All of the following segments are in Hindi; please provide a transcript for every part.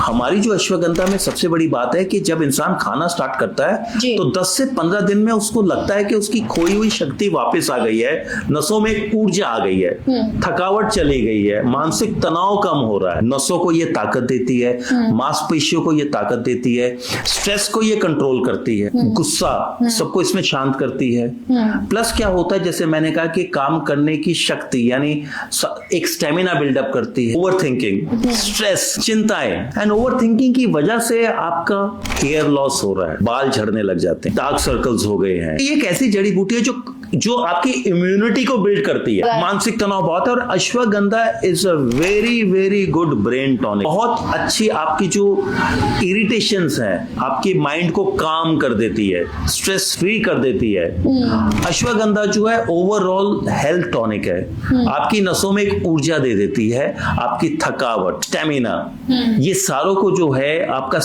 हमारी जो अश्वगंधा में सबसे बड़ी बात है कि जब इंसान खाना स्टार्ट करता है तो 10 से 15 दिन में उसको लगता है कि उसकी खोई हुई शक्ति वापस आ गई है, नसों में एक ऊर्जा आ गई है, थकावट चली गई है, मानसिक तनाव कम हो रहा है। नसों को ये ताकत देती है, मांसपेशियों को ये ताकत देती है, स्ट्रेस को ये कंट्रोल करती है, गुस्सा सबको इसमें शांत करती है। प्लस क्या होता है, जैसे मैंने कहा कि काम करने की शक्ति यानी एक स्टेमिना बिल्डअप करती है। ओवर थिंकिंग, स्ट्रेस, चिंताएं एंड ओवर थिंकिंग की वजह से आपका हेयर लॉस हो रहा है, बाल झड़ने लग जाते हैं, डार्क सर्कल्स हो गए हैं। ये एक ऐसी जड़ी बूटी है जो आपकी इम्यूनिटी को बिल्ड करती है। मानसिक तनाव बहुत है और ashwagandha is a very very good brain tonic. बहुत अच्छी आपकी जो इरिटेशंस हैं, आपकी माइंड को काम कर देती है, स्ट्रेस फ्री कर देती है। अश्वगंधा जो है ओवरऑल हेल्थ टॉनिक है, आपकी नसों में एक ऊर्जा दे देती है, आपकी थकावट, स्टेमिना, ये सारों को जो है आपका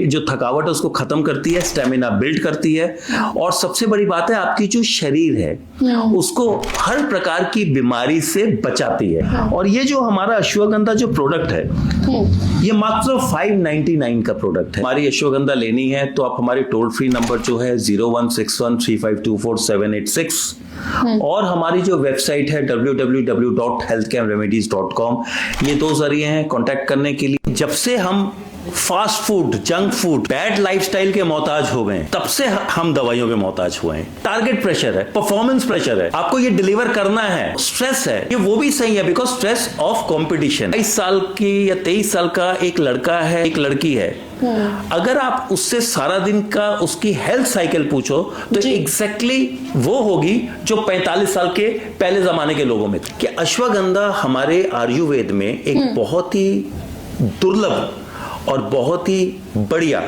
जो थकावट है उसको खत्म करती है, स्टेमिना बिल्ड करती है। और सबसे बड़ी बात है आपकी जो शरीर है उसको हर प्रकार की बीमारी से बचाती है। और ये जो हमारा अश्वगंधा जो प्रोडक्ट है ये मात्र 599 का प्रोडक्ट है। हमारी अश्वगंधा लेनी है तो आप हमारे टोल फ्री नंबर जो है 016135244786 और हमारी जो वेबसाइट है www.healthcareremedies.com, ये दो जरिए हैं कांटेक्ट करने के लिए। जब से हम fast food, junk food, bad lifestyle के मोहताज हो गए तब से हम दवाइयों के मोहताज हुए हैं। टारगेट प्रेशर है, परफॉर्मेंस प्रेशर है, आपको ये डिलीवर करना है, स्ट्रेस है, ये वो भी सही है बिकॉज स्ट्रेस ऑफ कंपटीशन। 22 साल की या 23 साल का एक लड़का है, एक लड़की है, अगर आप उससे सारा दिन का उसकी हेल्थ साइकिल पूछो तो एग्जैक्टली वो होगी जो 45 साल के पहले जमाने के लोगों में थी। कि अश्वगंधा हमारे आयुर्वेद में एक बहुत ही दुर्लभ और बहुत ही बढ़िया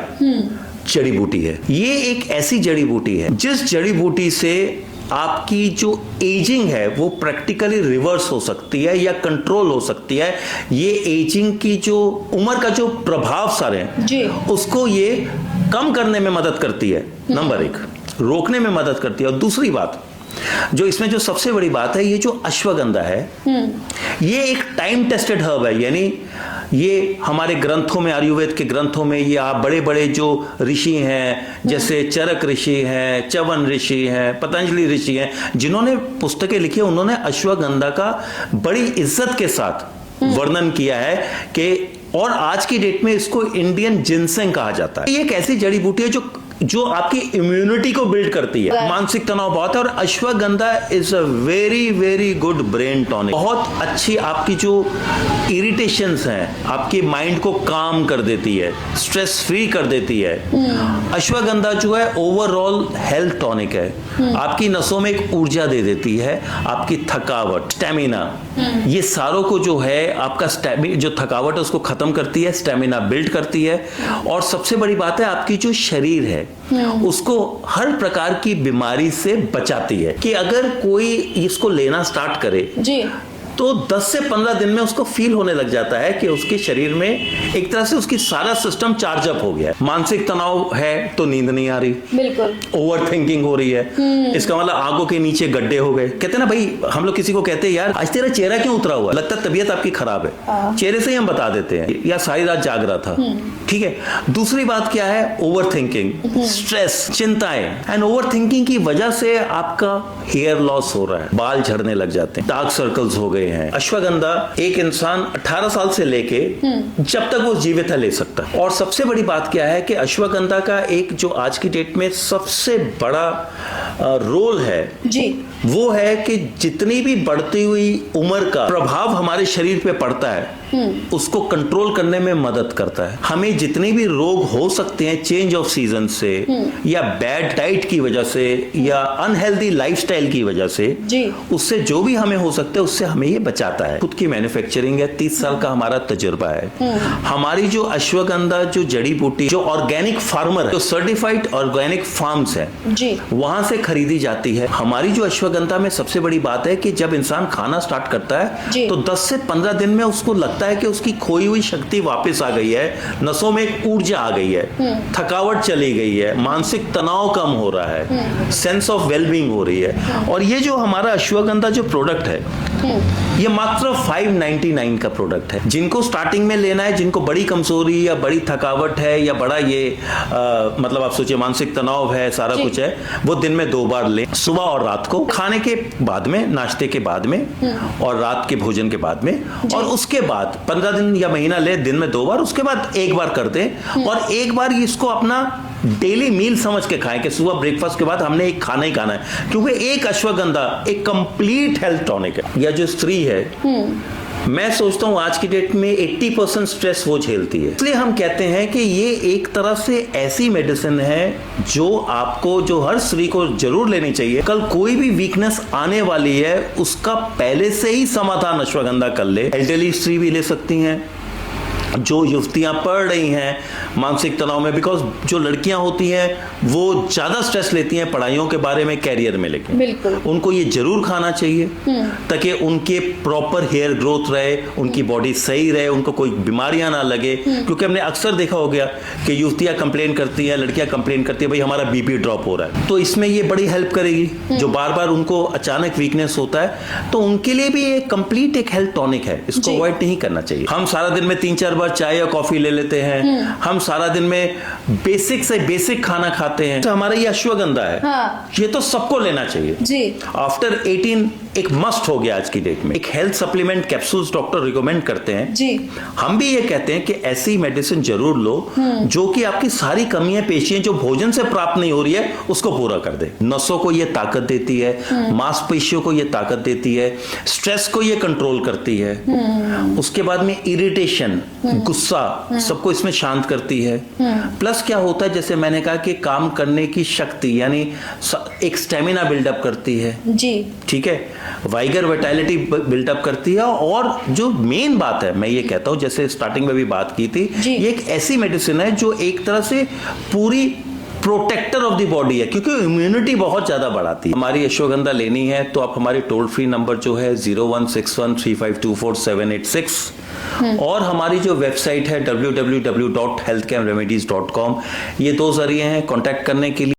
जड़ी बूटी है। ये एक ऐसी जड़ी बूटी है जिस जड़ी बूटी से आपकी जो एजिंग है वो प्रैक्टिकली रिवर्स हो सकती है या कंट्रोल हो सकती है। ये एजिंग की जो उम्र का जो प्रभाव सारे हैं उसको ये कम करने में मदद करती है, नंबर 1, रोकने में मदद करती है। और दूसरी बात जो इसमें जो सबसे बड़ी बात है, ये जो अश्वगंधा है ये एक टाइम टेस्टेड हर्ब है। यानी ये हमारे ग्रंथों में, आयुर्वेद के ग्रंथों में, ये आप बड़े बड़े जो ऋषि हैं जैसे चरक ऋषि हैं, च्यवन ऋषि हैं, पतंजलि ऋषि हैं, जिन्होंने पुस्तकें लिखी, उन्होंने अश्वगंधा का बड़ी इज्जत के साथ वर्णन किया है कि, और आज की डेट में इसको इंडियन जिनसेंग कहा जाता है। ये एक ऐसी जड़ी बूटी है जो आपकी इम्यूनिटी को बिल्ड करती है। मानसिक तनाव बहुत है और ashwagandha is a very very good brain tonic. बहुत अच्छी आपकी जो इरिटेशंस हैं, आपकी माइंड को काम कर देती है, स्ट्रेस फ्री कर देती है। अश्वगंधा जो है ओवरऑल हेल्थ टॉनिक है, आपकी नसों में एक ऊर्जा दे देती है, आपकी थकावट, स्टेमिना, ये सारों को जो है आपका जो थकावट है उसको खत्म करती है, स्टेमिना बिल्ड करती है। और सबसे बड़ी बात है आपकी जो शरीर है उसको हर प्रकार की बीमारी से बचाती है। कि अगर कोई इसको लेना स्टार्ट करे तो 10 से 15 दिन में उसको फील होने लग जाता है कि उसके शरीर में एक तरह से उसकी सारा सिस्टम चार्ज अप हो गया है। मानसिक तनाव है तो नींद नहीं आ रही, बिल्कुल ओवर थिंकिंग हो रही है, इसका मतलब आंखों के नीचे गड्ढे हो गए। कहते हैं ना भाई, हम लोग किसी को कहते हैं यार आज तेरा चेहरा क्यों उतरा हुआ, लगता है तबीयत आपकी खराब है, चेहरे से ही हम बता देते हैं या सारी रात जाग रहा था। ठीक है। दूसरी बात क्या है, ओवर थिंकिंग, स्ट्रेस, चिंताएं एंड ओवर थिंकिंग की वजह से आपका हेयर लॉस हो रहा है, बाल झड़ने लग जाते हैं, डार्क सर्कल्स हो गए हैं। अश्वगंधा एक इंसान 18 साल से लेके जब तक वो जीवित है ले सकता है। और सबसे बड़ी बात क्या है कि अश्वगंधा का एक जो आज की डेट में सबसे बड़ा रोल है वो है कि जितनी भी बढ़ती हुई उम्र का प्रभाव हमारे शरीर पे पड़ता है उसको कंट्रोल करने में मदद करता है। हमें जितने भी रोग हो सकते हैं चेंज ऑफ सीजन से या बैड डाइट की वजह से या अनहेल्दी लाइफस्टाइल की वजह से, उससे जो भी हमें हो सकता है उससे हमें ये बचाता है। खुद की मैन्युफैक्चरिंग है, 30 साल का हमारा तजुर्बा है। हमारी जो अश्वगंधा जो जड़ी बूटी जो ऑर्गेनिक फार्मर है, जो सर्टिफाइड ऑर्गेनिक फार्म्स है वहां से खरीदी जाती है। हमारी जो अश्वगंधा में सबसे बड़ी बात है कि जब इंसान खाना स्टार्ट करता है तो 10 से 15 दिन में उसको लगता है कि उसकी खोई हुई शक्ति वापस आ गई है, नसों में एक ऊर्जा आ गई है, थकावट चली गई है, मानसिक तनाव कम हो रहा है, सेंस ऑफ वेलबींग हो रही है। और ये जो हमारा अश्वगंधा जो प्रोडक्ट है ये मात्र 599 का प्रोडक्ट है। जिनको स्टार्टिंग में लेना है, जिनको बड़ी कमजोरी या बड़ी थकावट है या बड़ा ये मतलब आप सोचिए मानसिक तनाव है, सारा कुछ है, वो दिन में 2 बार लें, सुबह और रात को, खाने के बाद में, नाश्ते के बाद में और रात के भोजन के बाद में, और उसके बाद 15 दिन या महीना ले, दिन में 2 बार, उसके बाद 1 बार कर दें और 1 बार इसको अपना डेली मील समझ के खाएं कि सुबह ब्रेकफास्ट के बाद हमने एक खाना ही खाना है, क्योंकि एक अश्वगंधा एक कंप्लीट हेल्थ टॉनिक है। या जो स्त्री है, मैं सोचता हूं आज की डेट में 80% स्ट्रेस वो झेलती है, इसलिए हम कहते हैं कि ये एक तरह से ऐसी मेडिसिन है जो आपको, जो हर स्त्री को जरूर लेनी चाहिए। कल कोई भी वीकनेस आने वाली है, उसका पहले से ही समाधान अश्वगंधा कर ले। एल्डरली स्त्री भी ले सकती हैं, जो युवतियां पढ़ रही हैं मानसिक तनाव में, बिकॉज जो लड़कियां होती हैं वो ज्यादा स्ट्रेस लेती हैं पढ़ाइयों के बारे में, कैरियर में, लेकिन बिल्कुल उनको ये जरूर खाना चाहिए ताकि उनके प्रॉपर हेयर ग्रोथ रहे, उनकी बॉडी सही रहे, उनको कोई बीमारियां ना लगे। क्योंकि हमने अक्सर देखा हो गया कि युवतियां कंप्लेन करती हैं, लड़कियां कंप्लेन करती है, भाई हमारा बीपी ड्रॉप हो रहा है, तो इसमें ये बड़ी हेल्प करेगी। जो बार बार उनको अचानक वीकनेस होता है, तो उनके लिए भी ये कंप्लीट एक हेल्थ टॉनिक है, इसको अवॉइड नहीं करना चाहिए। हम सारा दिन में 3-4 बार चाय या कॉफी ले लेते हैं, हम सारा दिन में बेसिक से बेसिक खाना खाते हैं, तो हमारा ये अश्वगंधा है, ये तो सबको लेना चाहिए जी। आफ्टर 18 एक मस्ट हो गया आज की डेट में। एक health supplement capsules doctor recommend करते हैं जी। हम भी ये कहते हैं कि ऐसी मेडिसिन जरूर लो जो कि आपकी सारी कमियां पेशियां जो भोजन से प्राप्त नहीं हो रही है उसको पूरा कर दे। नसों को ये ताकत देती है, मांसपेशियों को ये ताकत देती है, स्ट्रेस को ये कंट्रोल करती है, उसके बाद में इरिटेशन, गुस्सा, सबको इसमें शांत करती है। प्लस क्या होता है, जैसे मैंने कहा कि काम करने की शक्ति, यानी एक स्टेमिना बिल्डअप करती है जी, ठीक है, वाइगर विटालिटी बिल्डअप करती है। और जो मेन बात है, मैं ये कहता हूं, जैसे स्टार्टिंग में भी बात की थी, ये एक ऐसी मेडिसिन है जो एक तरह से पूरी प्रोटेक्टर ऑफ द बॉडी है, क्योंकि इम्यूनिटी बहुत ज्यादा बढ़ाती है। हमारी अश्वगंधा लेनी है तो आप हमारे टोल फ्री नंबर जो है 016135244786 और हमारी जो वेबसाइट है www.healthcamremedies.com, ये 2 जरिए हैं कांटेक्ट करने के लिए।